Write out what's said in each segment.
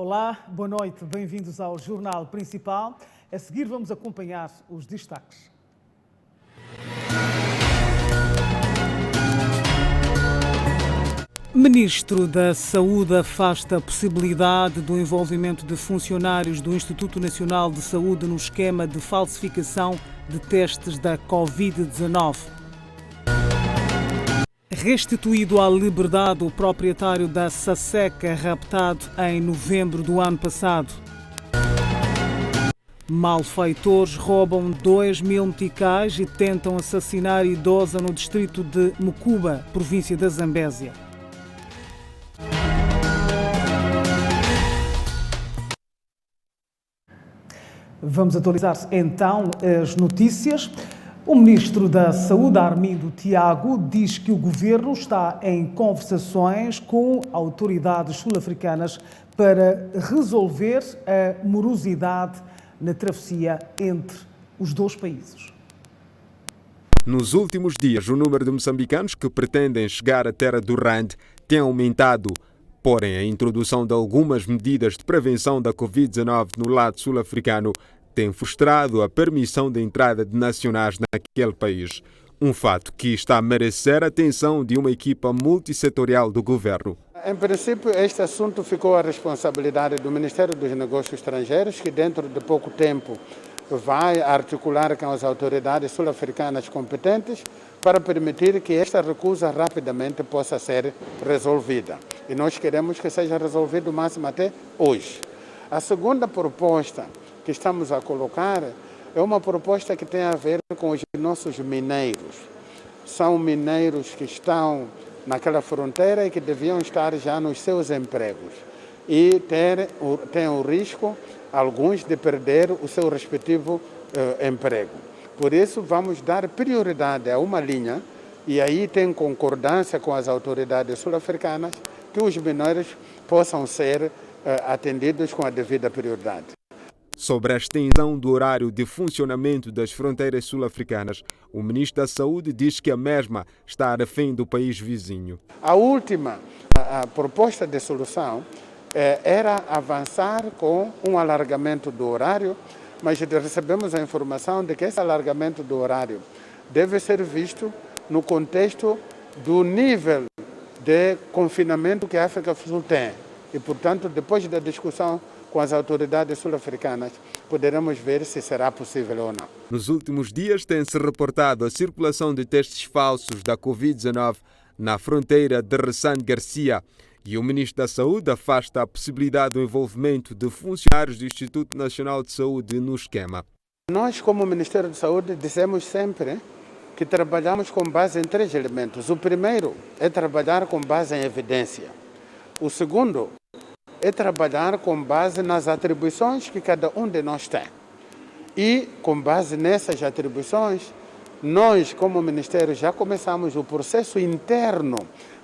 Olá, boa noite, bem-vindos ao Jornal Principal. A seguir vamos acompanhar os destaques. Ministro da Saúde afasta a possibilidade do envolvimento de funcionários do Instituto Nacional de Saúde no esquema de falsificação de testes da Covid-19. Restituído à liberdade o proprietário da Saseca, raptado em novembro do ano passado. Malfeitores roubam 2.000 meticais e tentam assassinar idosa no distrito de Mucuba, província da Zambésia. Vamos atualizar então as notícias. O Ministro da Saúde, Armindo Tiago, diz que o Governo está em conversações com autoridades sul-africanas para resolver a morosidade na travessia entre os dois países. Nos últimos dias, o número de moçambicanos que pretendem chegar à terra do RAND tem aumentado. Porém, a introdução de algumas medidas de prevenção da Covid-19 no lado sul-africano tem frustrado a permissão de entrada de nacionais naquele país. Um fato que está a merecer a atenção de uma equipa multissetorial do governo. Em princípio, este assunto ficou à responsabilidade do Ministério dos Negócios Estrangeiros, que dentro de pouco tempo vai articular com as autoridades sul-africanas competentes para permitir que esta recusa rapidamente possa ser resolvida. E nós queremos que seja resolvido o máximo até hoje. A segunda proposta que estamos a colocar é uma proposta que tem a ver com os nossos mineiros. São mineiros que estão naquela fronteira e que deviam estar já nos seus empregos e têm o risco, alguns, de perder o seu respectivo emprego. Por isso, vamos dar prioridade a uma linha, e aí tem concordância com as autoridades sul-africanas, que os mineiros possam ser atendidos com a devida prioridade. Sobre a extensão do horário de funcionamento das fronteiras sul-africanas, o Ministro da Saúde diz que a mesma está a refém do país vizinho. A última proposta de solução era avançar com um alargamento do horário, mas recebemos a informação de que esse alargamento do horário deve ser visto no contexto do nível de confinamento que a África do Sul tem. E, portanto, depois da discussão com as autoridades sul-africanas, poderemos ver se será possível ou não. Nos últimos dias tem-se reportado a circulação de testes falsos da Covid-19 na fronteira de Ressane Garcia, e o Ministro da Saúde afasta a possibilidade do envolvimento de funcionários do Instituto Nacional de Saúde no esquema. Nós, como Ministério da Saúde, dizemos sempre que trabalhamos com base em 3 elementos. O primeiro é trabalhar com base em evidência. O segundo é trabalhar com base nas atribuições que cada um de nós tem. E, com base nessas atribuições, nós, como Ministério, já começamos o processo interno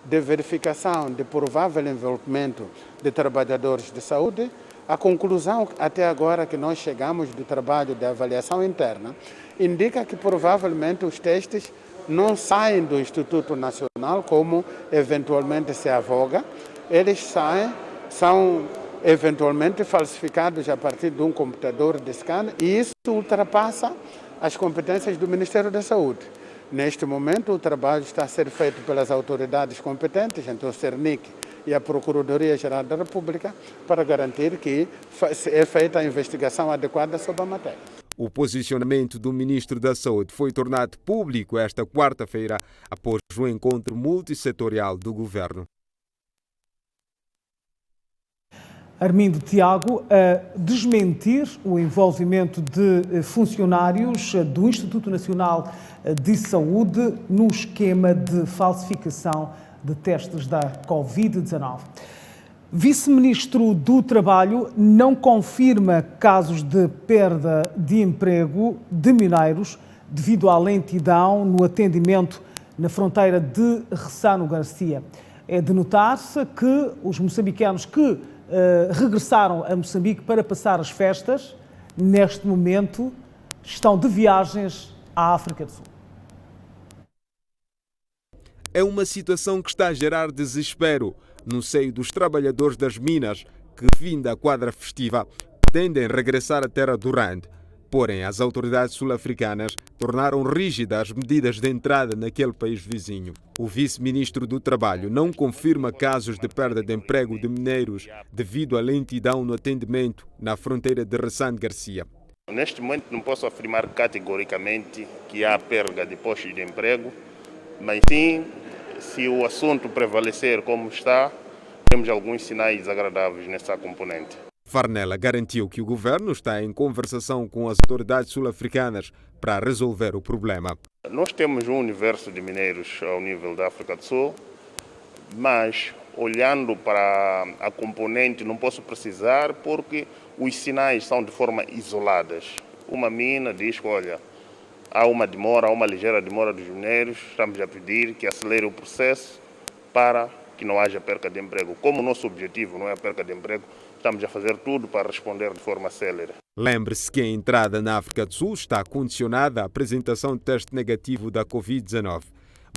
de verificação de provável envolvimento de trabalhadores de saúde. A conclusão até agora que nós chegamos do trabalho de avaliação interna indica que provavelmente os testes não saem do Instituto Nacional, como eventualmente se avoga. Eles são eventualmente falsificados a partir de um computador de scan, e isso ultrapassa as competências do Ministério da Saúde. Neste momento, o trabalho está a ser feito pelas autoridades competentes, então o CERNIC e a Procuradoria-Geral da República, para garantir que é feita a investigação adequada sobre a matéria. O posicionamento do Ministro da Saúde foi tornado público esta quarta-feira, após o encontro multissetorial do Governo. Armindo Tiago a desmentir o envolvimento de funcionários do Instituto Nacional de Saúde no esquema de falsificação de testes da Covid-19. Vice-Ministro do Trabalho não confirma casos de perda de emprego de mineiros devido à lentidão no atendimento na fronteira de Ressano Garcia. É de notar-se que os moçambicanos que regressaram a Moçambique para passar as festas, neste momento, estão de viagens à África do Sul. É uma situação que está a gerar desespero no seio dos trabalhadores das minas, que, fim da quadra festiva, pretendem regressar à terra do Rand. Porém, as autoridades sul-africanas tornaram rígidas as medidas de entrada naquele país vizinho. O vice-ministro do Trabalho não confirma casos de perda de emprego de mineiros devido à lentidão no atendimento na fronteira de Ressane Garcia. Neste momento não posso afirmar categoricamente que há perda de postos de emprego, mas sim, se o assunto prevalecer como está, temos alguns sinais desagradáveis nessa componente. Varnella garantiu que o governo está em conversação com as autoridades sul-africanas para resolver o problema. Nós temos um universo de mineiros ao nível da África do Sul, mas olhando para a componente não posso precisar porque os sinais são de forma isoladas. Uma mina diz que, olha, há uma ligeira demora dos mineiros, estamos a pedir que acelere o processo para que não haja perca de emprego. Como o nosso objetivo não é a perca de emprego, estamos a fazer tudo para responder de forma célere. Lembre-se que a entrada na África do Sul está condicionada à apresentação de teste negativo da Covid-19.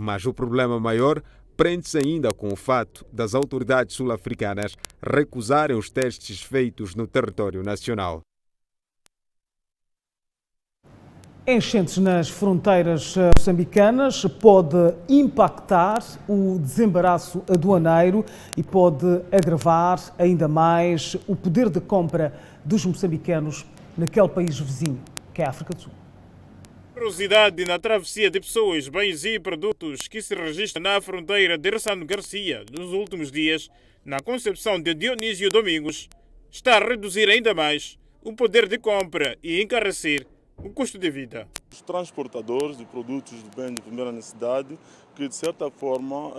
Mas o problema maior prende-se ainda com o fato das autoridades sul-africanas recusarem os testes feitos no território nacional. Enchentes nas fronteiras moçambicanas pode impactar o desembaraço aduaneiro e pode agravar ainda mais o poder de compra dos moçambicanos naquele país vizinho, que é a África do Sul. Numerosidade na travessia de pessoas, bens e produtos que se registra na fronteira de Ressane Garcia nos últimos dias, na concepção de Dionísio Domingos, está a reduzir ainda mais o poder de compra e encarecer o custo de vida. Os transportadores de produtos de bens de primeira necessidade, que de certa forma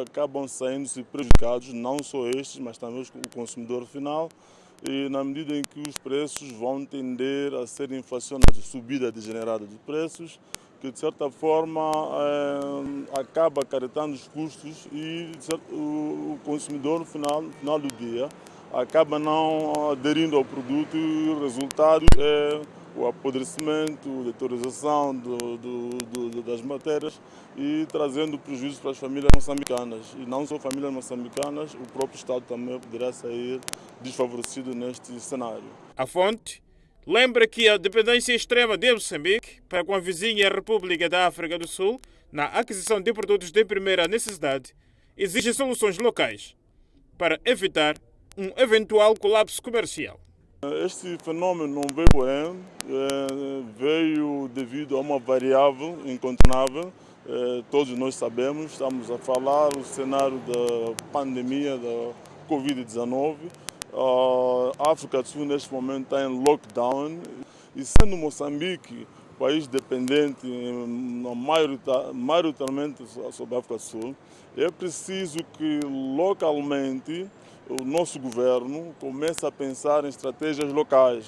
acabam saindo-se prejudicados, não só estes, mas também o consumidor final, e na medida em que os preços vão tender a ser inflacionados, subida degenerada de preços, que de certa forma acaba acarretando os custos e o consumidor no final do dia acaba não aderindo ao produto e o resultado é o apodrecimento, a deterioração das matérias e trazendo prejuízos para as famílias moçambicanas. E não só famílias moçambicanas, o próprio Estado também poderá sair desfavorecido neste cenário. A fonte lembra que a dependência extrema de Moçambique para com a vizinha República da África do Sul na aquisição de produtos de primeira necessidade exige soluções locais para evitar um eventual colapso comercial. Este fenômeno não veio por ele, veio devido a uma variável incontornável. Todos nós sabemos, estamos a falar do cenário da pandemia da Covid-19. A África do Sul neste momento está em lockdown e sendo Moçambique país dependente maioritariamente sobre a África do Sul, é preciso que localmente o nosso governo comece a pensar em estratégias locais.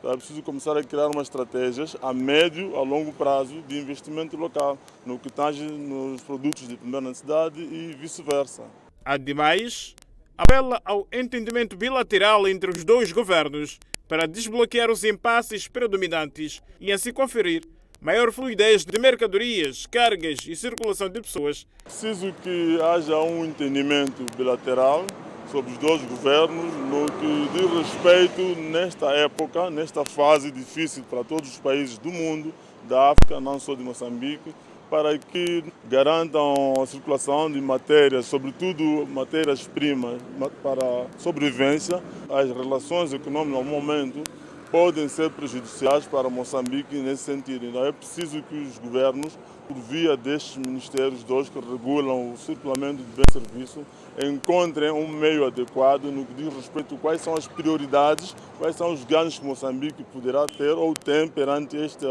É preciso começar a criar umas estratégias a médio, a longo prazo de investimento local, no que tange nos produtos de primeira necessidade e vice-versa. Ademais, apela ao entendimento bilateral entre os dois governos para desbloquear os impasses predominantes e assim conferir maior fluidez de mercadorias, cargas e circulação de pessoas. É preciso que haja um entendimento bilateral sobre os dois governos no que diz respeito nesta época, nesta fase difícil para todos os países do mundo, da África, não só de Moçambique, para que garantam a circulação de matérias, sobretudo matérias-primas para a sobrevivência. As relações econômicas no momento podem ser prejudiciais para Moçambique nesse sentido. Então é preciso que os governos, por via destes ministérios dois que regulam o circulamento de bens e serviços, encontrem um meio adequado no que diz respeito a quais são as prioridades, quais são os ganhos que Moçambique poderá ter ou tem perante este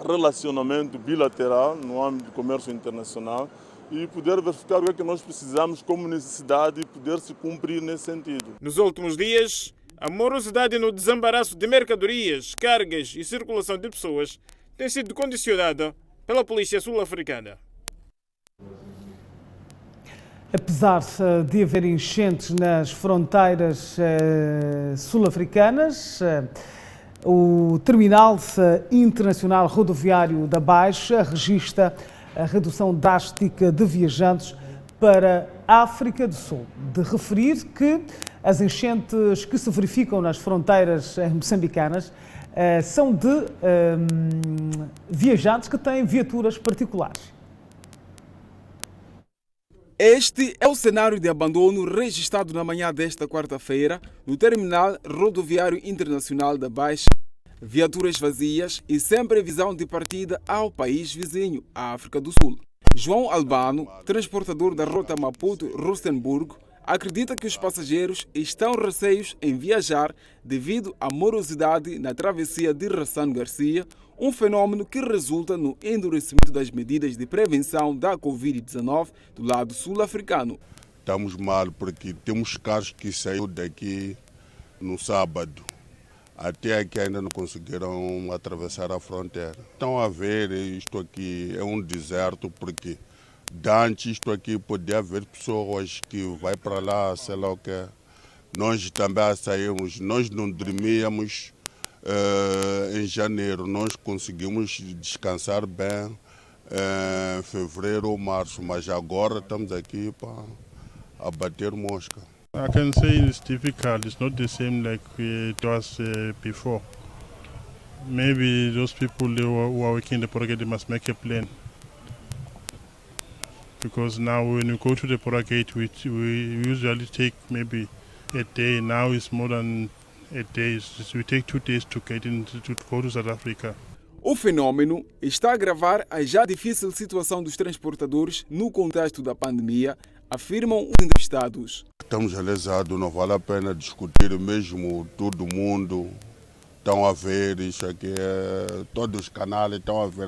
relacionamento bilateral no âmbito do comércio internacional e poder verificar o que é que nós precisamos como necessidade e poder se cumprir nesse sentido. Nos últimos dias, a morosidade no desembaraço de mercadorias, cargas e circulação de pessoas tem sido condicionada pela polícia sul-africana. Apesar de haver enchentes nas fronteiras sul-africanas, o Terminal Internacional Rodoviário da Baixa registra a redução drástica de viajantes para África do Sul. De referir que as enchentes que se verificam nas fronteiras moçambicanas são de viajantes que têm viaturas particulares. Este é o cenário de abandono registrado na manhã desta quarta-feira no terminal rodoviário internacional da Baixa. Viaturas vazias e sem previsão de partida ao país vizinho, a África do Sul. João Albano, transportador da rota Maputo-Rustenburgo, acredita que os passageiros estão receios em viajar devido à morosidade na travessia de Ressano Garcia, um fenômeno que resulta no endurecimento das medidas de prevenção da Covid-19 do lado sul-africano. Estamos mal porque temos carros que saíram daqui no sábado. Até aqui ainda não conseguiram atravessar a fronteira. Estão a ver, isto aqui é um deserto porque antes isto aqui podia haver pessoas que vai para lá, sei lá o que. Nós também saímos, nós não dormíamos em janeiro, nós conseguimos descansar bem em fevereiro ou março, mas agora estamos aqui para bater mosca. I can say it's difficult. It's not the same like it was before. Maybe those people who are working in the project, they must make a plan. Because now when we go to the project, we usually take maybe a day. Now it's more than a day. We take 2 days to get to go to South Africa. O fenômeno está a agravar a já difícil situação dos transportadores no contexto da pandemia, afirmam os entrevistados. Estamos realizados, não vale a pena discutir mesmo, todo mundo estão a ver isso aqui, todos os canais estão a ver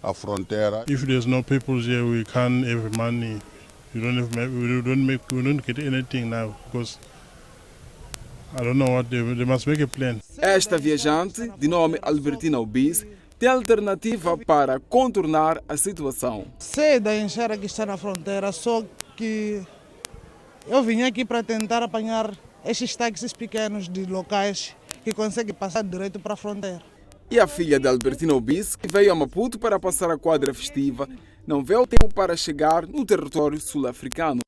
a fronteira. If there's no people here, we can't have money. We don't get anything now because I don't know what they must make a plan. Esta viajante, de nome Albertina Obis, tem alternativa para contornar a situação. Sei da enxerga que está na fronteira, só que eu vim aqui para tentar apanhar estes táxis pequenos de locais que conseguem passar direto para a fronteira. E a filha de Albertina Obis, que veio a Maputo para passar a quadra festiva, não vê o tempo para chegar no território sul-africano.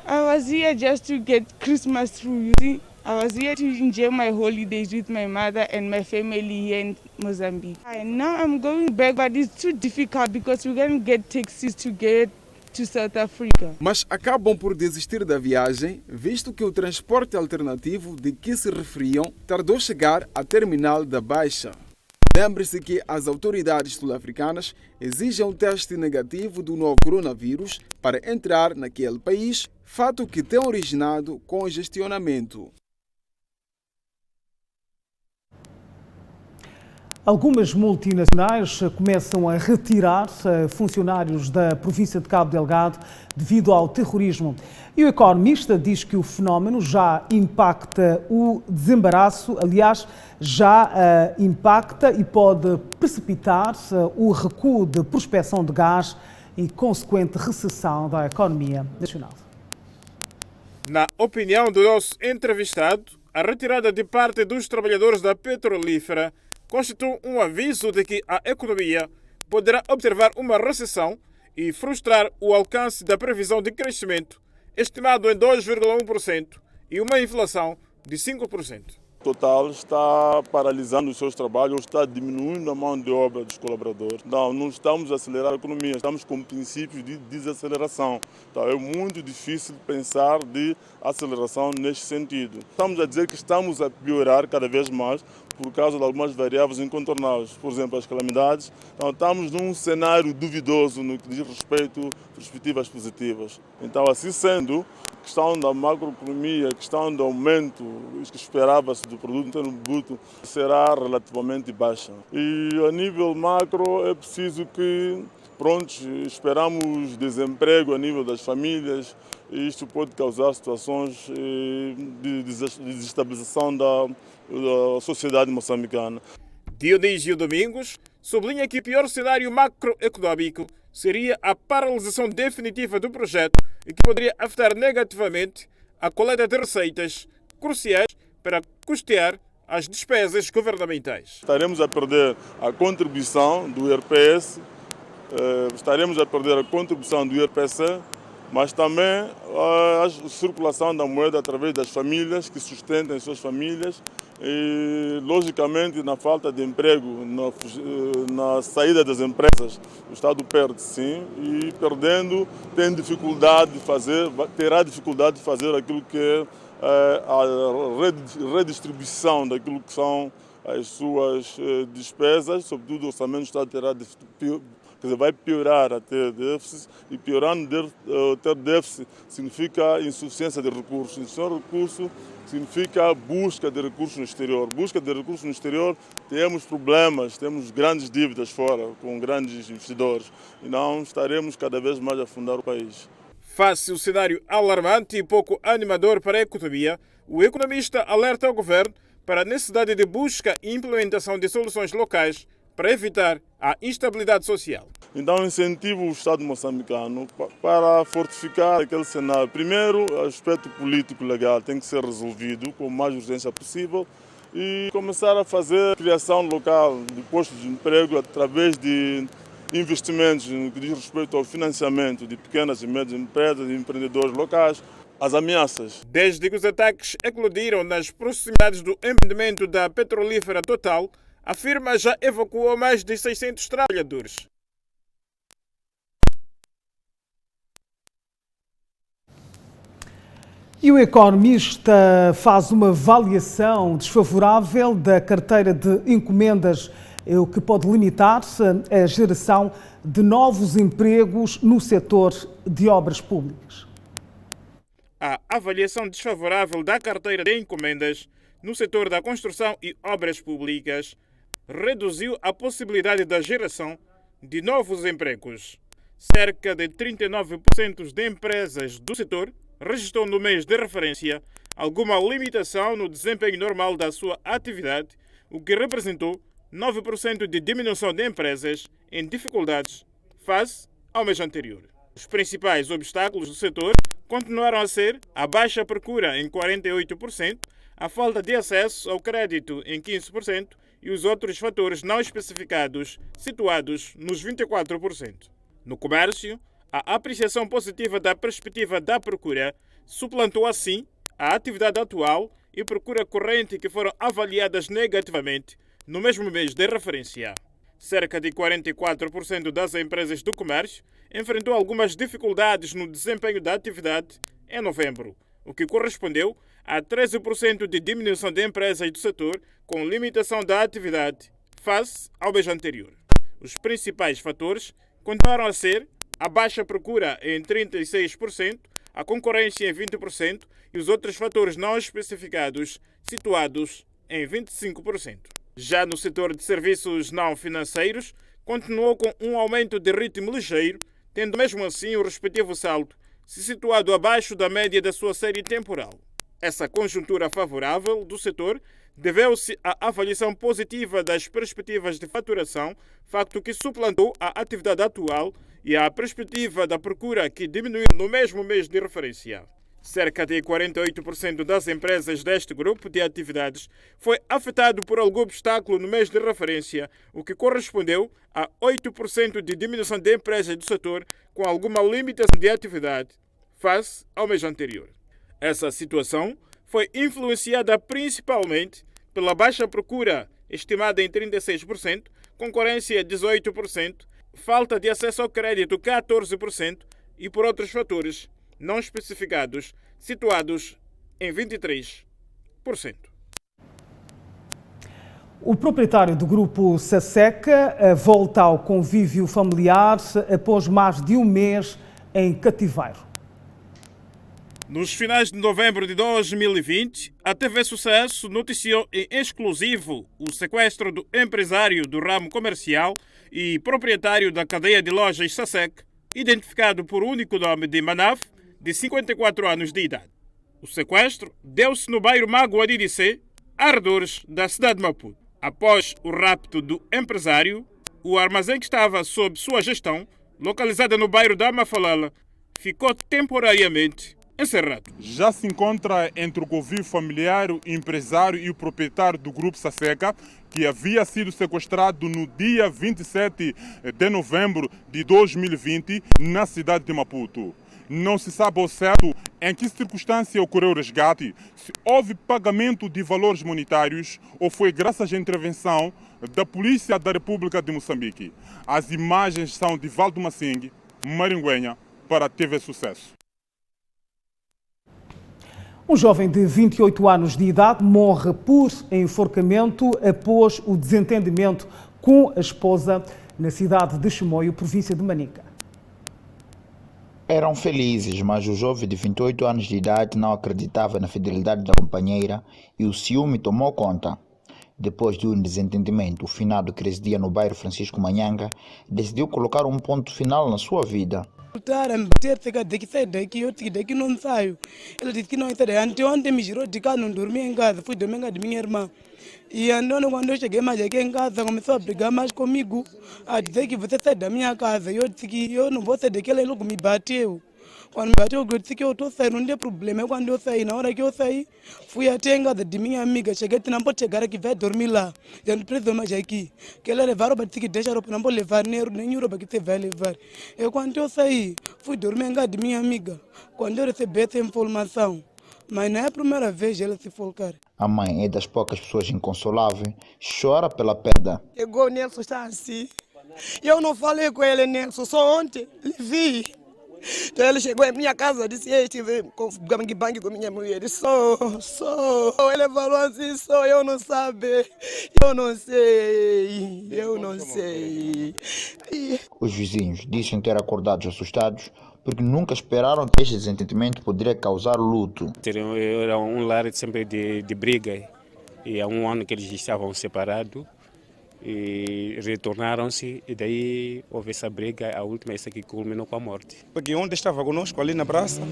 I was here just to get Christmas through, you see. I was here to enjoy my holidays with my mother and my family here in Mozambique. And now I'm going back, but it's too difficult because we can't get taxis to get to South Africa. Mas acabam por desistir da viagem, visto que o transporte alternativo de que se referiam tardou a chegar à terminal da Baixa. Lembre-se que as autoridades sul-africanas exigem um teste negativo do novo coronavírus para entrar naquele país, fato que tem originado congestionamento. Algumas multinacionais começam a retirar funcionários da província de Cabo Delgado devido ao terrorismo. E o economista diz que o fenómeno já impacta o desembaraço, aliás, já impacta e pode precipitar o recuo de prospecção de gás e consequente recessão da economia nacional. Na opinião do nosso entrevistado, a retirada de parte dos trabalhadores da petrolífera constitui um aviso de que a economia poderá observar uma recessão e frustrar o alcance da previsão de crescimento, estimado em 2,1%, e uma inflação de 5%. O total está paralisando os seus trabalhos, está diminuindo a mão de obra dos colaboradores. Não estamos a acelerar a economia, estamos com princípios de desaceleração. Então, é muito difícil pensar de aceleração neste sentido. Estamos a dizer que estamos a piorar cada vez mais por causa de algumas variáveis incontornáveis, por exemplo, as calamidades. Então, estamos num cenário duvidoso no que diz respeito a perspectivas positivas. Então, assim sendo, a questão da macroeconomia, a questão do aumento que esperava-se do produto interno bruto será relativamente baixa. E a nível macro é preciso que, esperamos desemprego a nível das famílias e isto pode causar situações de desestabilização da sociedade moçambicana. Dionísio Domingos sublinha que o pior cenário macroeconômico seria a paralisação definitiva do projeto e que poderia afetar negativamente a coleta de receitas cruciais para custear as despesas governamentais. Estaremos a perder a contribuição do IRPS, estaremos a perder a contribuição do IRPC mas também a circulação da moeda através das famílias que sustentam as suas famílias e, logicamente, na falta de emprego, na saída das empresas, o Estado perde, sim, e perdendo terá dificuldade de fazer aquilo que é a redistribuição daquilo que são as suas despesas, sobretudo o orçamento do Estado terá vai piorar a ter déficit, e piorando ter déficit significa insuficiência de recursos. Insuficiência de recursos significa busca de recursos no exterior. Busca de recursos no exterior, temos problemas, temos grandes dívidas fora, com grandes investidores, e não estaremos cada vez mais a afundar o país. Face ao cenário alarmante e pouco animador para a economia, o economista alerta ao governo para a necessidade de busca e implementação de soluções locais para evitar a instabilidade social. Então, incentivo o Estado moçambicano para fortificar aquele cenário. Primeiro, o aspecto político-legal tem que ser resolvido com a mais urgência possível e começar a fazer criação local de postos de emprego através de investimentos no que diz respeito ao financiamento de pequenas e médias empresas e empreendedores locais. As ameaças. Desde que os ataques eclodiram nas proximidades do empreendimento da petrolífera Total, a firma já evacuou mais de 600 trabalhadores. E o economista faz uma avaliação desfavorável da carteira de encomendas, o que pode limitar-se à geração de novos empregos no setor de obras públicas. A avaliação desfavorável da carteira de encomendas no setor da construção e obras públicas reduziu a possibilidade da geração de novos empregos. Cerca de 39% de empresas do setor registrou no mês de referência alguma limitação no desempenho normal da sua atividade, o que representou 9% de diminuição de empresas em dificuldades face ao mês anterior. Os principais obstáculos do setor continuaram a ser a baixa procura em 48%, a falta de acesso ao crédito em 15% e os outros fatores não especificados situados nos 24%. No comércio, a apreciação positiva da perspectiva da procura suplantou assim a atividade atual e procura corrente que foram avaliadas negativamente no mesmo mês de referência. Cerca de 44% das empresas do comércio enfrentou algumas dificuldades no desempenho da atividade em novembro, o que correspondeu a 13% de diminuição de empresas do setor com limitação da atividade face ao mês anterior. Os principais fatores continuaram a ser a baixa procura em 36%, a concorrência em 20% e os outros fatores não especificados situados em 25%. Já no setor de serviços não financeiros, continuou com um aumento de ritmo ligeiro, tendo mesmo assim o respectivo saldo se situado abaixo da média da sua série temporal. Essa conjuntura favorável do setor deveu-se à avaliação positiva das perspectivas de faturação, facto que suplantou a atividade atual e a perspectiva da procura que diminuiu no mesmo mês de referência. Cerca de 48% das empresas deste grupo de atividades foi afetado por algum obstáculo no mês de referência, o que correspondeu a 8% de diminuição de empresas do setor com alguma limitação de atividade face ao mês anterior. Essa situação foi influenciada principalmente pela baixa procura, estimada em 36%, concorrência 18%, falta de acesso ao crédito 14% e por outros fatores não especificados, situados em 23%. O proprietário do grupo Saseca volta ao convívio familiar após mais de um mês em cativeiro. Nos finais de novembro de 2020, a TV Sucesso noticiou em exclusivo o sequestro do empresário do ramo comercial e proprietário da cadeia de lojas Sasek, identificado por único nome de Manaf, de 54 anos de idade. O sequestro deu-se no bairro Magua de Dissé, arredores da cidade de Maputo. Após o rapto do empresário, o armazém que estava sob sua gestão, localizado no bairro da Mafalala, ficou temporariamente encerrado. Já se encontra entre o convívio familiar, o empresário e o proprietário do grupo Saseca, que havia sido sequestrado no dia 27 de novembro de 2020 na cidade de Maputo. Não se sabe ao certo em que circunstância ocorreu o resgate, se houve pagamento de valores monetários ou foi graças à intervenção da Polícia da República de Moçambique. As imagens são de Valdo Massing, Maringuenha, para a TV Sucesso. Um jovem de 28 anos de idade morre por enforcamento após o desentendimento com a esposa na cidade de Chimoio, província de Manica. Eram felizes, mas o jovem de 28 anos de idade não acreditava na fidelidade da companheira e o ciúme tomou conta. Depois de um desentendimento, o finado que residia no bairro Francisco Manhanga decidiu colocar um ponto final na sua vida. Me bater daqui sai daqui, eu daqui não saio. Ele disse que não sai daqui. Ontem me girou de cá, não dormi em casa, fui dormir em casa de minha irmã. E então, quando eu cheguei mais aqui em casa, começou a brigar mais comigo, a dizer que você sai da minha casa. Eu disse que eu não vou sair daqui, ele logo me bateu. Quando me bateu, eu disse que eu estou saindo, não tem problema. Quando eu saí, na hora que eu saí, fui até em casa de minha amiga. Cheguei, não pode chegar aqui, vai dormir lá. Já não precisa mais aqui. Que ela levar roupa, disse que deixa roupa, não pode levar nem roupa que você vai levar. E quando eu saí, fui dormir em casa de minha amiga. Quando eu recebi essa informação, mas não é a primeira vez ela se folcar. A mãe é das poucas pessoas inconsoláveis, chora pela perda. Chegou o Nelson, está assim. Eu não falei com ele, Nelson, só ontem lhe vi. Então ele chegou em minha casa, disse, eu estive com gangue com minha mulher. Só. Ele falou assim, eu não sabe. Eu não sei. Os vizinhos dizem ter acordado assustados porque nunca esperaram que este desentendimento poderia causar luto. Era um lar sempre de briga e há um ano que eles estavam separados. E retornaram-se e daí houve essa briga, a última essa que culminou com a morte. Porque ontem estava conosco ali na praça,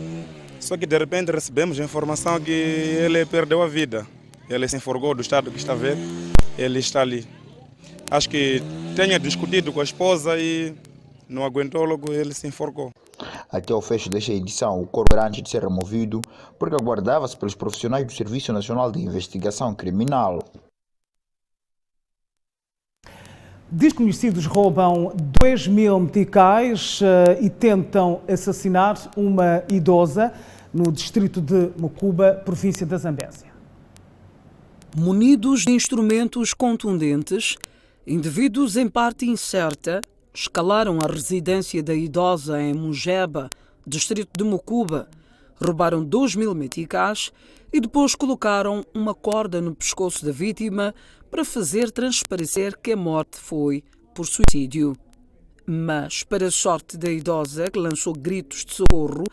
só que de repente recebemos a informação que ele perdeu a vida. Ele se enforcou do estado que está a ver, ele está ali. Acho que tenha discutido com a esposa e não aguentou, logo ele se enforcou. Até o fecho desta edição, o corpo era antes de ser removido porque aguardava-se pelos profissionais do Serviço Nacional de Investigação Criminal. Desconhecidos roubam 2.000 meticais e tentam assassinar uma idosa no distrito de Mucuba, província da Zambésia. Munidos de instrumentos contundentes, indivíduos em parte incerta escalaram a residência da idosa em Mujeba, distrito de Mucuba, roubaram 2.000 meticais e depois colocaram uma corda no pescoço da vítima para fazer transparecer que a morte foi por suicídio. Mas, para a sorte da idosa, que lançou gritos de socorro,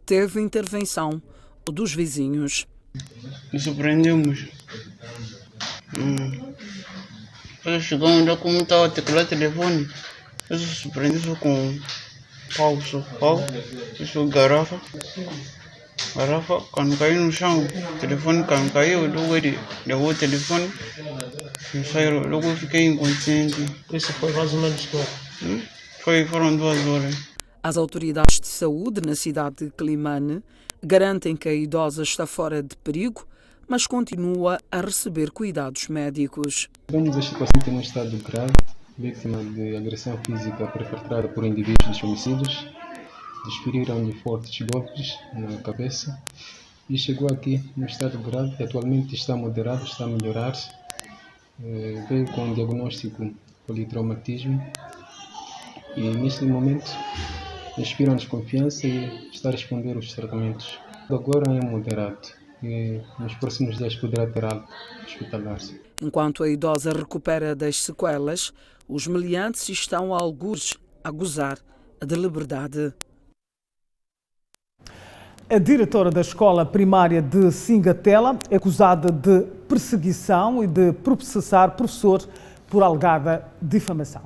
teve intervenção dos vizinhos. Nos surpreendemos. Quando chegamos, como estava a teclar o telefone, eu se surpreendi com pau, isso garrafa, quando caiu no chão, o telefone quando caiu, logo ele levou o telefone, logo eu fiquei inconsciente. Isso foi mais ou menos quanto? Foram 2 horas. As autoridades de saúde na cidade de Climane garantem que a idosa está fora de perigo, mas continua a receber cuidados médicos. Vemos este paciente em um estado grave, vítima de agressão física perpetrada por indivíduos desconhecidos. Desferiram-lhe fortes golpes na cabeça e chegou aqui no estado grave, que atualmente está moderado, está a melhorar. Veio com um diagnóstico politraumatismo e neste momento inspira-nos confiança e está a responder aos tratamentos. Agora é moderado e nos próximos dias poderá ter alta hospitalar. Enquanto a idosa recupera das sequelas, os meliantes estão a algures a gozar de liberdade. A diretora da escola primária de Singatela é acusada de perseguição e de processar professor por alegada difamação.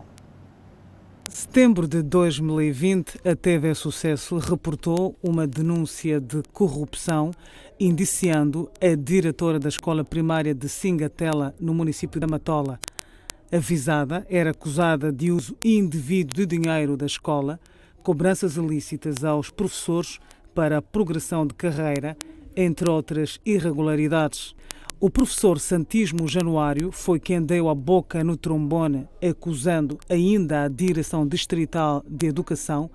Em setembro de 2020, a TV Sucesso reportou uma denúncia de corrupção indiciando a diretora da escola primária de Singatela, no município da Matola. A visada era acusada de uso indevido de dinheiro da escola, cobranças ilícitas aos professores para a progressão de carreira, entre outras irregularidades. O professor Santismo Januário foi quem deu a boca no trombone, acusando ainda a Direção Distrital de Educação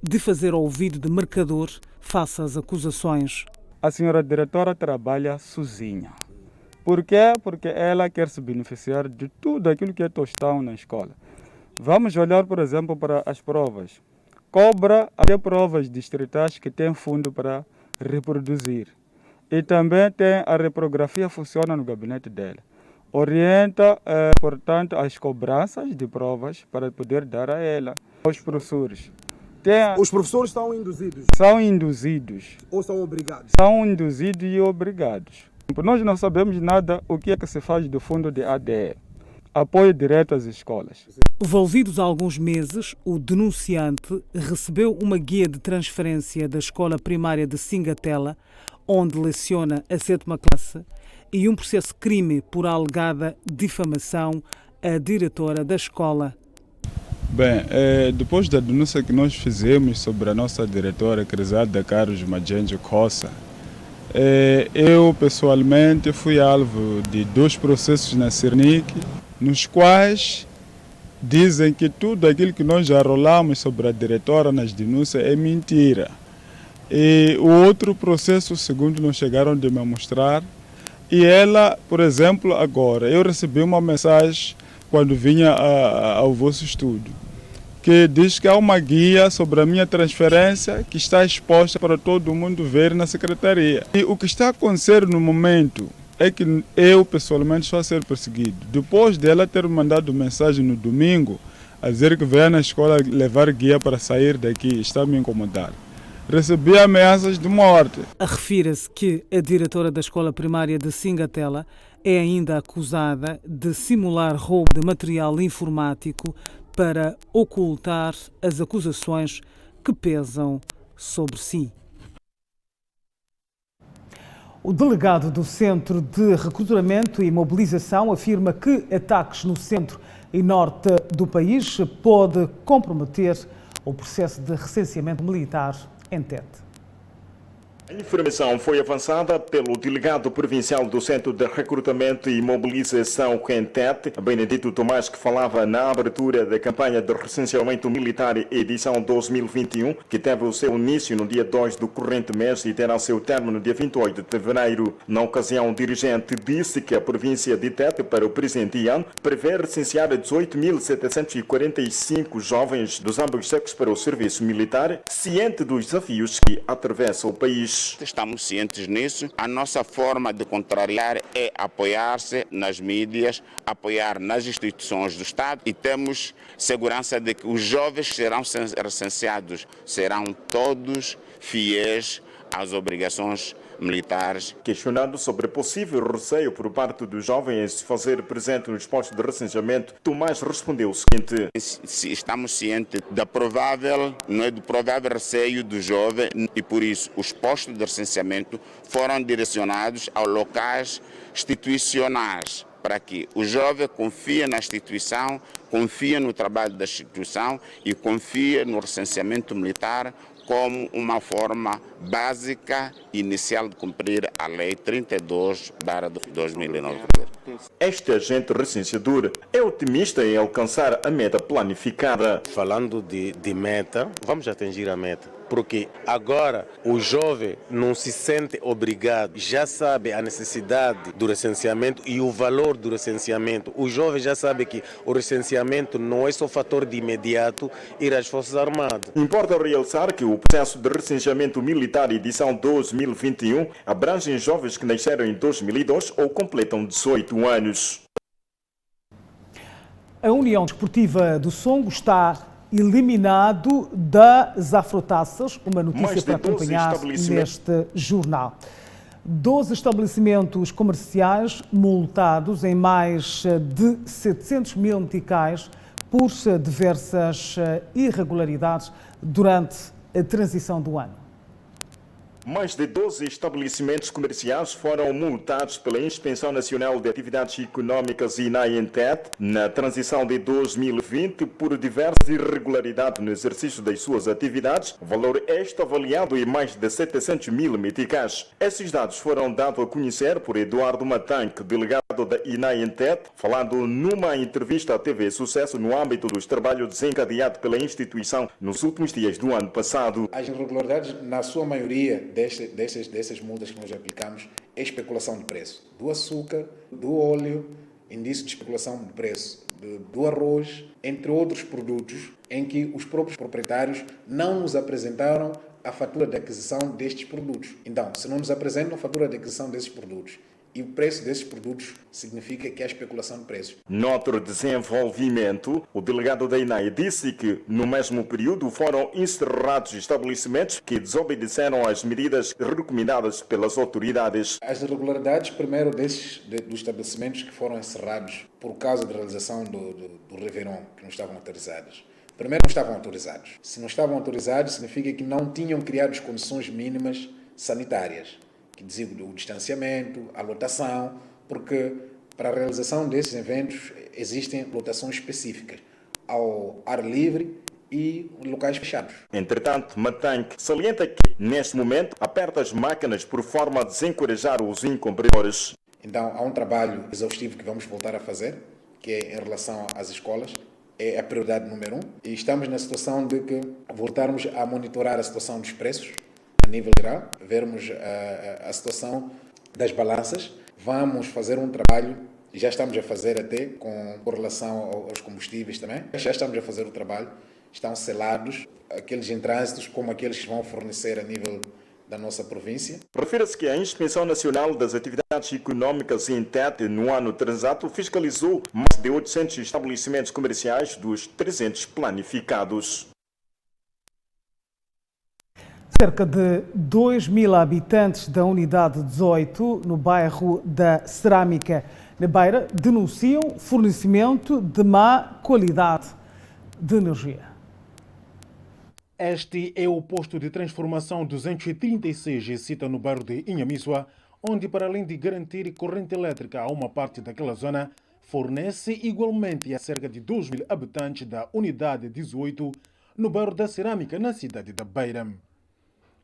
de fazer ouvido de mercador face às acusações. A senhora diretora trabalha sozinha. Por quê? Porque ela quer se beneficiar de tudo aquilo que é tostão na escola. Vamos olhar, por exemplo, para as provas. Cobra até provas distritais que têm fundo para reproduzir. E também tem a reprografia, funciona no gabinete dela. Orienta, portanto, as cobranças de provas para poder dar a ela, aos professores. Os professores estão induzidos? São induzidos. Ou são obrigados? São induzidos e obrigados. Nós não sabemos nada o que é que se faz do fundo de ADE. Apoio direto às escolas. Envolvidos há alguns meses, o denunciante recebeu uma guia de transferência da escola primária de Singatela, onde leciona a 7ª classe, e um processo crime por alegada difamação à diretora da escola. Bem, depois da denúncia que nós fizemos sobre a nossa diretora, Crisada Carlos Magenjo Costa, eu pessoalmente fui alvo de 2 processos na Cernic, nos quais dizem que tudo aquilo que nós já rolamos sobre a diretora nas denúncias é mentira. E o outro processo, segundo nos chegaram de me mostrar, e ela, por exemplo, agora, eu recebi uma mensagem quando vinha ao vosso estúdio, que diz que há uma guia sobre a minha transferência que está exposta para todo mundo ver na secretaria. E o que está a acontecer no momento é que eu, pessoalmente, estou a ser perseguido. Depois dela ter mandado mensagem no domingo, a dizer que veio na escola levar guia para sair daqui, está a me incomodar. Recebi ameaças de morte. Refira-se que a diretora da escola primária de Singatela é ainda acusada de simular roubo de material informático para ocultar as acusações que pesam sobre si. O delegado do Centro de Recrutamento e Mobilização afirma que ataques no centro e norte do país pode comprometer o processo de recenseamento militar em Tete. A informação foi avançada pelo delegado provincial do Centro de Recrutamento e Mobilização em Tete, Benedito Tomás, que falava na abertura da campanha de recenseamento militar edição 2021, que teve o seu início no dia 2 do corrente mês e terá seu término no dia 28 de fevereiro. Na ocasião, o dirigente disse que a província de Tete, para o presente ano, prevê recensear 18.745 jovens dos ambos sexos para o serviço militar, ciente dos desafios que atravessa o país. Estamos cientes nisso. A nossa forma de contrariar é apoiar-se nas mídias, apoiar nas instituições do Estado e temos segurança de que os jovens serão recenseados, serão todos fiéis às obrigações militares. Questionado sobre possível receio por parte dos jovens em se fazer presente nos postos de recenseamento, Tomás respondeu o seguinte: estamos cientes do provável receio do jovem e por isso os postos de recenseamento foram direcionados aos locais institucionais para que o jovem confie na instituição, confie no trabalho da instituição e confie no recenseamento militar como uma forma básica inicial de cumprir a Lei 32/2009. Este agente recenseador é otimista em alcançar a meta planificada. Falando de meta, vamos atingir a meta. Porque agora o jovem não se sente obrigado, já sabe a necessidade do recenseamento e o valor do recenseamento. O jovem já sabe que o recenseamento não é só fator de imediato ir às Forças Armadas. Importa realçar que o processo de recenseamento militar edição 2021 abrange jovens que nasceram em 2002 ou completam 18 anos. A União Desportiva do Songo está eliminado das Afrotaças, uma notícia para acompanhar neste jornal. 12 estabelecimentos comerciais multados em mais de 700 mil meticais por diversas irregularidades durante a transição do ano. Mais de 12 estabelecimentos comerciais foram multados pela Inspeção Nacional de Atividades Econômicas INAI-ENTET na transição de 2020 por diversas irregularidades no exercício das suas atividades, valor este avaliado em mais de 700 mil meticais. Esses dados foram dados a conhecer por Eduardo Matanque, delegado da INAI-ENTET, falando numa entrevista à TV Sucesso no âmbito dos trabalhos desencadeados pela instituição nos últimos dias do ano passado. As irregularidades, na sua maioria dessas multas que nós aplicamos, é especulação de preço. Do açúcar, do óleo, indício de especulação de preço, do arroz, entre outros produtos, em que os próprios proprietários não nos apresentaram a fatura de aquisição destes produtos. Então, se não nos apresentam a fatura de aquisição desses produtos e o preço desses produtos, significa que há especulação de preços. Noutro desenvolvimento, o delegado da INAI disse que, no mesmo período, foram encerrados estabelecimentos que desobedeceram às medidas recomendadas pelas autoridades. As irregularidades, primeiro, dos estabelecimentos que foram encerrados por causa da realização do Réveillon, que não estavam autorizados. Primeiro, não estavam autorizados. Se não estavam autorizados, significa que não tinham criado as condições mínimas sanitárias, que dizia o distanciamento, a lotação, porque para a realização desses eventos existem lotações específicas ao ar livre e locais fechados. Entretanto, Matanque salienta que, neste momento, aperta as máquinas por forma a desencorajar os incumpridores. Então, há um trabalho exaustivo que vamos voltar a fazer, que é em relação às escolas. É a prioridade número 1. E estamos na situação de que voltarmos a monitorar a situação dos preços, a nível geral, vermos a situação das balanças. Vamos fazer um trabalho, já estamos a fazer até com relação aos combustíveis também. Já estamos a fazer o trabalho, estão selados, aqueles em trânsitos como aqueles que vão fornecer a nível da nossa província. Refere-se que a Inspeção Nacional das Atividades Econômicas INTET, no ano transato, fiscalizou mais de 800 estabelecimentos comerciais dos 300 planificados. Cerca de 2.000 habitantes da Unidade 18, no bairro da Cerâmica, na Beira, denunciam fornecimento de má qualidade de energia. Este é o posto de transformação 236 em Cita, no bairro de Inhamisua, onde, para além de garantir corrente elétrica a uma parte daquela zona, fornece igualmente a cerca de 2.000 habitantes da Unidade 18, no bairro da Cerâmica, na cidade da Beira.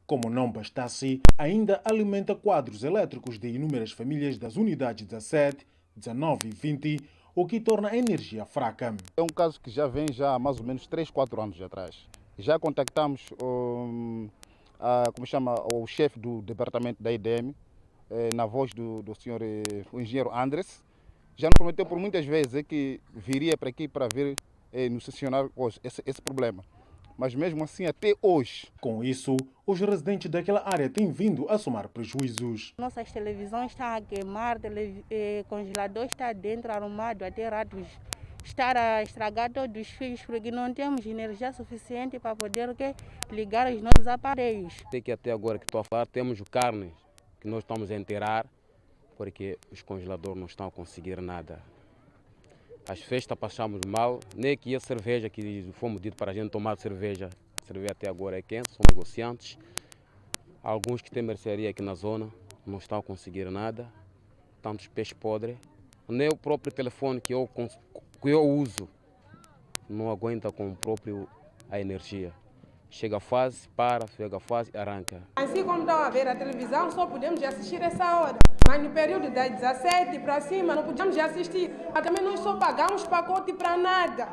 Como não bastasse, ainda alimenta quadros elétricos de inúmeras famílias das unidades 17, 19 e 20, o que torna a energia fraca. É um caso que já vem há mais ou menos 3, 4 anos atrás. Já contactamos o chefe do departamento da IDM, na voz do senhor o engenheiro Andres. Já nos prometeu por muitas vezes que viria para aqui para vir nos solucionar esse problema. Mas mesmo assim, até hoje. Com isso, os residentes daquela área têm vindo a somar prejuízos. Nossas televisões estão a queimar, congelador está dentro arrumado, até ratos estar a estragar todos os fios, porque não temos energia suficiente para poder ligar os nossos aparelhos. Que até agora que estou a falar, temos carne que nós estamos a enterrar, porque os congeladores não estão a conseguir nada. As festas passamos mal, nem que a cerveja que fomos dito para a gente tomar cerveja até agora é quente, são negociantes. Alguns que têm mercearia aqui na zona não estão a conseguir nada, tantos peixes podres. Nem o próprio telefone que eu uso não aguenta com o próprio a energia. Chega a fase, para, chega a fase, arranca. Assim como estão a ver a televisão, só podemos assistir essa hora. Mas no período das 17 para cima não podemos assistir. Mas também nós só pagamos pacote para nada.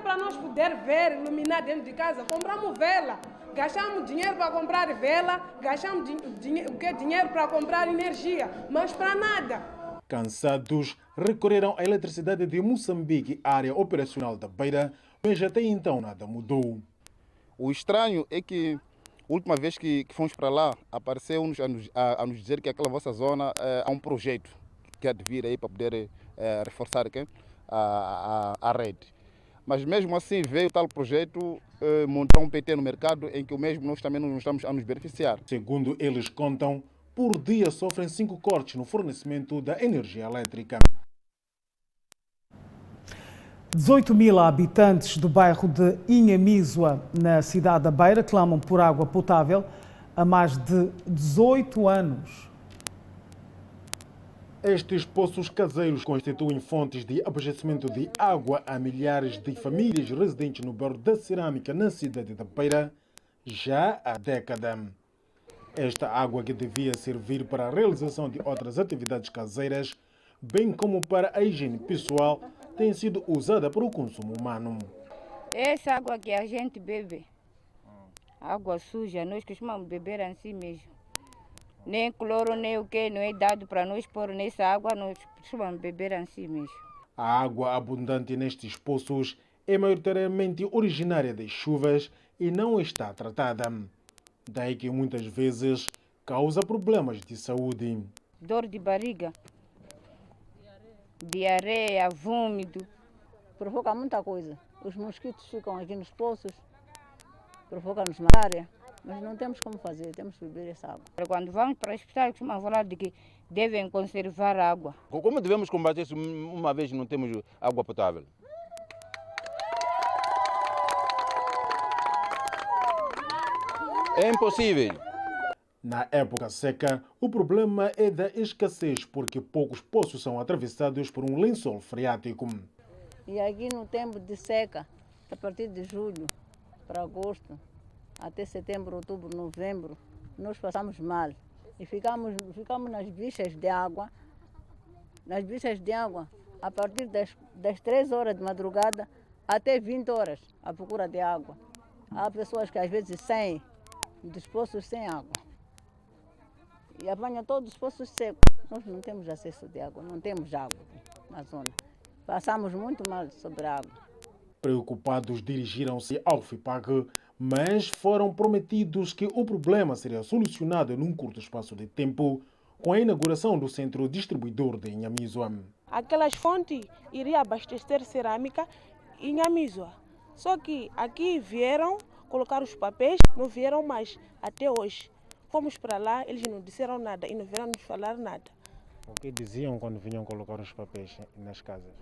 Para nós poder ver, iluminar dentro de casa, compramos vela. Gastamos dinheiro para comprar vela, gastamos dinheiro para comprar energia, mas para nada. Cansados, recorreram à eletricidade de Moçambique, área operacional da Beira, mas até então nada mudou. O estranho é que a última vez que fomos para lá, apareceu-nos a nos dizer que aquela vossa zona há um projeto que há de vir aí para poder reforçar a rede. Mas mesmo assim veio tal projeto montar um PT no mercado em que o mesmo nós também não estamos a nos beneficiar. Segundo eles contam, por dia sofrem 5 cortes no fornecimento da energia elétrica. 18.000 habitantes do bairro de Inhamisua, na cidade da Beira, clamam por água potável. há mais de 18 anos. Estes poços caseiros constituem fontes de abastecimento de água a milhares de famílias residentes no bairro da Cerâmica, na cidade da Beira, já há década. Esta água, que devia servir para a realização de outras atividades caseiras, bem como para a higiene pessoal, tem sido usada para o consumo humano. Essa água que a gente bebe, água suja, nós costumamos beber assim mesmo. Nem cloro, nem o que não é dado para nós pôr nessa água, nós costumamos beber assim mesmo. A água abundante nestes poços é maioritariamente originária das chuvas e não está tratada. Daí que muitas vezes causa problemas de saúde. Dor de barriga, diarreia, vômito, provoca muita coisa. Os mosquitos ficam aqui nos poços, provoca-nos malária. Mas não temos como fazer, temos que beber essa água. Quando vamos para o hospital, costumam falar de que devem conservar a água. Como devemos combater isso uma vez que não temos água potável? É impossível. Na época seca, o problema é da escassez, porque poucos poços são atravessados por um lençol freático. E aqui no tempo de seca, a partir de julho para agosto, até setembro, outubro, novembro, nós passamos mal. E ficamos nas bichas de água. Nas bichas de água, a partir das 3 horas de madrugada até 20 horas, à procura de água. Há pessoas que às vezes saem dos poços sem água. E apanham todos os poços secos. Nós não temos acesso de água, não temos água na zona. Passamos muito mal sobre a água. Preocupados, dirigiram-se ao FIPAG, mas foram prometidos que o problema seria solucionado num curto espaço de tempo com a inauguração do centro distribuidor de Inhamisua. Aquelas fontes iriam abastecer Cerâmica e Inhamisua. Só que aqui vieram colocar os papéis, não vieram mais até hoje. Fomos para lá, eles não disseram nada e não vieram nos falar nada. O que diziam quando vinham colocar os papéis nas casas?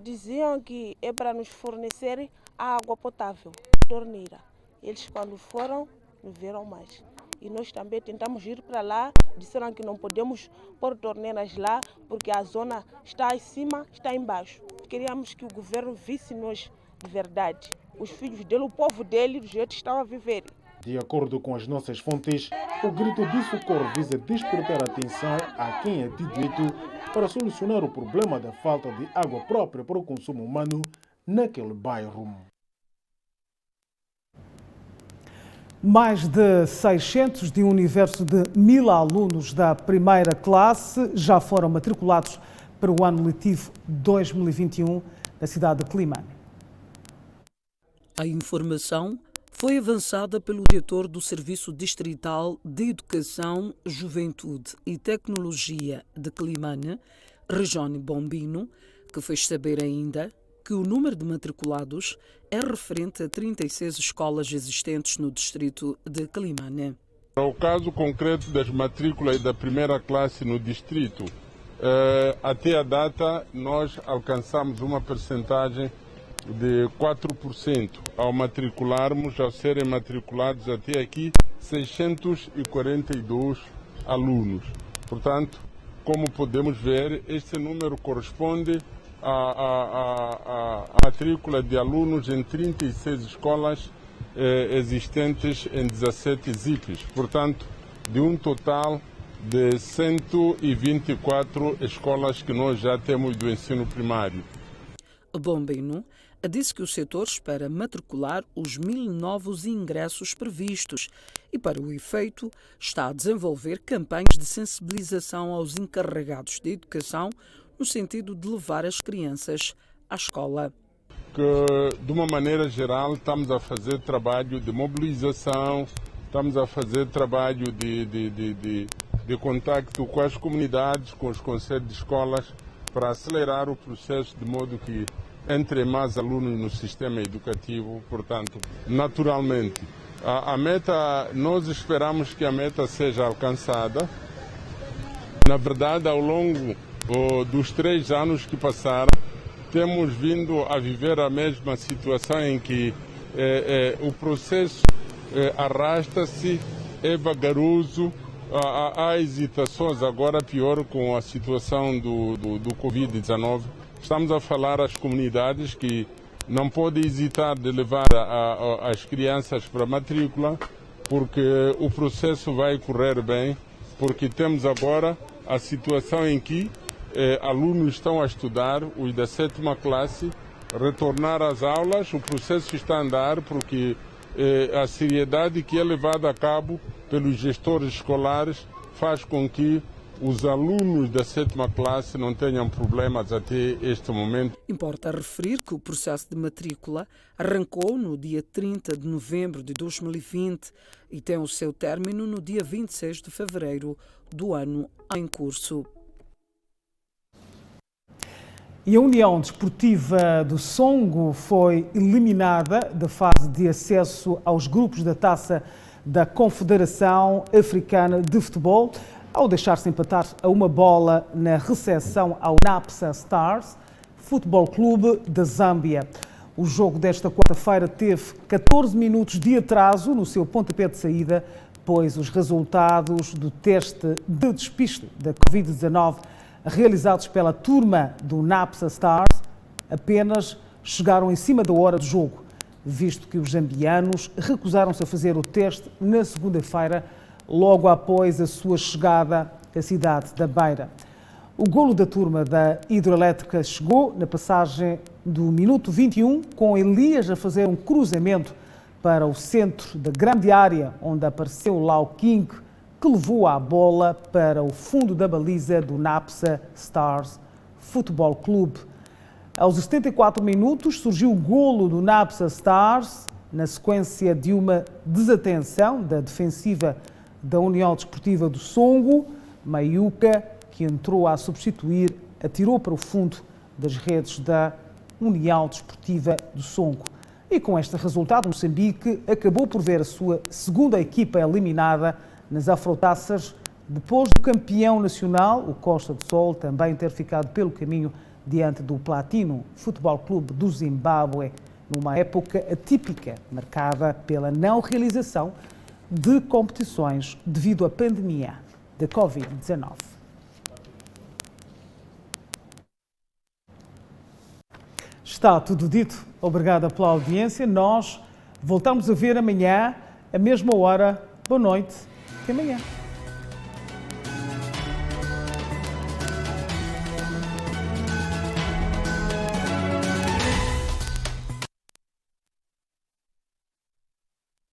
Diziam que é para nos fornecer água potável, torneira. Eles quando foram, não vieram mais. E nós também tentamos ir para lá, disseram que não podemos pôr torneiras lá, porque a zona está em cima, está embaixo. Queríamos que o governo visse nós de verdade. Os filhos dele, o povo dele, do jeito que estão a viver. De acordo com as nossas fontes, o grito de socorro visa despertar a atenção a quem é de direito para solucionar o problema da falta de água própria para o consumo humano naquele bairro. Mais de 600 de um universo de 1000 alunos da primeira classe já foram matriculados para o ano letivo 2021 na cidade de Climane. A informação foi avançada pelo diretor do Serviço Distrital de Educação, Juventude e Tecnologia de Climane, Rejone Bombino, que fez saber ainda que o número de matriculados é referente a 36 escolas existentes no distrito de Climane. Para o caso concreto das matrículas da primeira classe no distrito, até a data nós alcançamos uma percentagem de 4% ao matricularmos, ao serem matriculados até aqui 642 alunos. Portanto, como podemos ver, este número corresponde a matrícula de alunos em 36 escolas existentes em 17 ZIPs. Portanto, de um total de 124 escolas que nós já temos do ensino primário. Bombino disse que o setor espera matricular os 1000 novos ingressos previstos e, para o efeito, está a desenvolver campanhas de sensibilização aos encarregados de educação no sentido de levar as crianças à escola. Que, de uma maneira geral, estamos a fazer trabalho de mobilização, estamos a fazer trabalho de contacto com as comunidades, com os conselhos de escolas, para acelerar o processo de modo que entre mais alunos no sistema educativo. Portanto, naturalmente, a meta, nós esperamos que a meta seja alcançada. Na verdade, ao longo dos 3 anos que passaram, temos vindo a viver a mesma situação em que o processo arrasta-se é vagaroso, há hesitações agora, pior com a situação do Covid-19. Estamos a falar às comunidades que não podem hesitar de levar as crianças para a matrícula, porque o processo vai correr bem, porque temos agora a situação em que alunos estão a estudar, os da 7ª classe, retornar às aulas, o processo está a andar, porque a seriedade que é levada a cabo pelos gestores escolares faz com que os alunos da 7ª classe não tenham problemas até este momento. Importa referir que o processo de matrícula arrancou no dia 30 de novembro de 2020 e tem o seu término no dia 26 de fevereiro do ano em curso. E a União Desportiva do Songo foi eliminada da fase de acesso aos grupos da Taça da Confederação Africana de Futebol, ao deixar-se empatar a uma bola na recepção ao Napsa Stars, Futebol Clube da Zâmbia. O jogo desta quarta-feira teve 14 minutos de atraso no seu pontapé de saída, pois os resultados do teste de despiste da Covid-19 realizados pela turma do Napsa Stars apenas chegaram em cima da hora do jogo, visto que os zambianos recusaram-se a fazer o teste na segunda-feira, logo após a sua chegada à cidade da Beira. O golo da turma da Hidroelétrica chegou na passagem do minuto 21, com Elias a fazer um cruzamento para o centro da grande área, onde apareceu Lau King, que levou a bola para o fundo da baliza do Napsa Stars Futebol Clube. Aos 74 minutos surgiu o golo do Napsa Stars, na sequência de uma desatenção da defensiva da União Desportiva do Songo. Maiuca, que entrou a substituir, atirou para o fundo das redes da União Desportiva do Songo. E com este resultado, Moçambique acabou por ver a sua segunda equipa eliminada nas afrotaças, depois do campeão nacional, o Costa do Sol, também ter ficado pelo caminho diante do Platino Futebol Clube do Zimbábue, numa época atípica, marcada pela não realização de competições devido à pandemia da Covid-19. Está tudo dito. Obrigada pela audiência. Nós voltamos a ver amanhã, à mesma hora. Boa noite. Até amanhã.